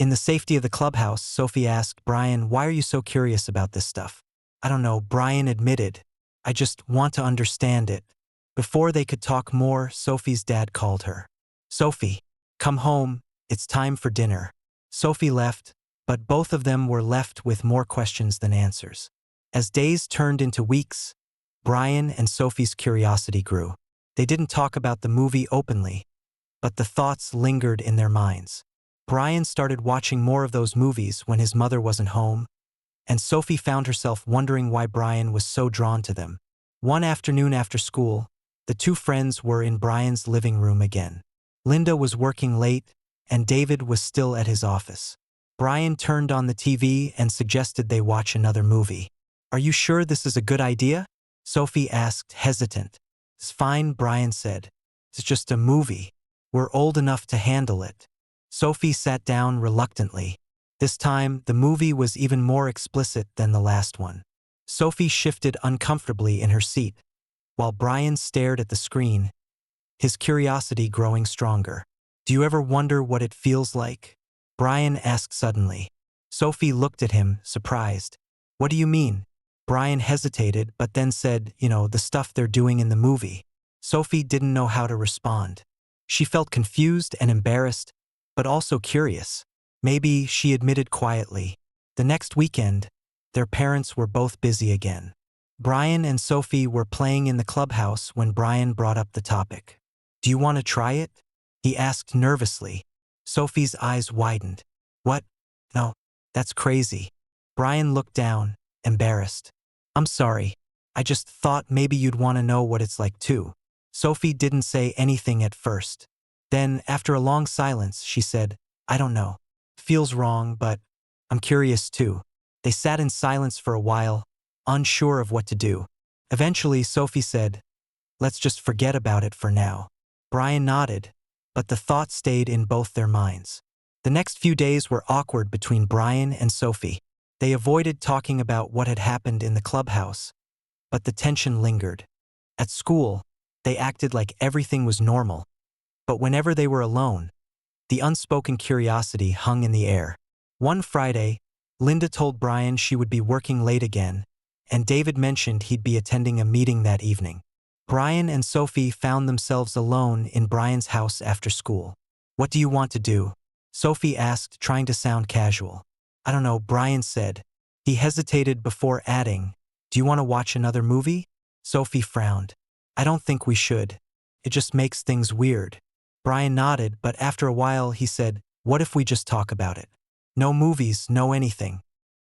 In the safety of the clubhouse, Sophie asked Brian, "Why are you so curious about this stuff?" "I don't know," Brian admitted. "I just want to understand it." Before they could talk more, Sophie's dad called her. "Sophie, come home, it's time for dinner." Sophie left, but both of them were left with more questions than answers. As days turned into weeks, Brian and Sophie's curiosity grew. They didn't talk about the movie openly, but the thoughts lingered in their minds. Brian started watching more of those movies when his mother wasn't home, and Sophie found herself wondering why Brian was so drawn to them. One afternoon after school, the two friends were in Brian's living room again. Linda was working late, and David was still at his office. Brian turned on the TV and suggested they watch another movie. "Are you sure this is a good idea?" Sophie asked, hesitant. "It's fine," Brian said. "It's just a movie. We're old enough to handle it." Sophie sat down reluctantly. This time, the movie was even more explicit than the last one. Sophie shifted uncomfortably in her seat, while Brian stared at the screen, his curiosity growing stronger. "Do you ever wonder what it feels like?" Brian asked suddenly. Sophie looked at him, surprised. "What do you mean?" Brian hesitated, but then said, "The stuff they're doing in the movie." Sophie didn't know how to respond. She felt confused and embarrassed, but also curious. Maybe, she admitted quietly. The next weekend, their parents were both busy again. Brian and Sophie were playing in the clubhouse when Brian brought up the topic. "Do you want to try it?" he asked nervously. Sophie's eyes widened. "What? No, that's crazy." Brian looked down, embarrassed. "I'm sorry. I just thought maybe you'd want to know what it's like too." Sophie didn't say anything at first. Then, after a long silence, she said, "I don't know. Feels wrong, but I'm curious too." They sat in silence for a while, unsure of what to do. Eventually, Sophie said, "Let's just forget about it for now." Brian nodded, but the thought stayed in both their minds. The next few days were awkward between Brian and Sophie. They avoided talking about what had happened in the clubhouse, but the tension lingered. At school, they acted like everything was normal, but whenever they were alone, the unspoken curiosity hung in the air. One Friday, Linda told Brian she would be working late again, and David mentioned he'd be attending a meeting that evening. Brian and Sophie found themselves alone in Brian's house after school. "What do you want to do?" Sophie asked, trying to sound casual. "I don't know," Brian said. He hesitated before adding, "Do you want to watch another movie?" Sophie frowned. "I don't think we should. It just makes things weird." Brian nodded, but after a while he said, "What if we just talk about it? No movies, no anything.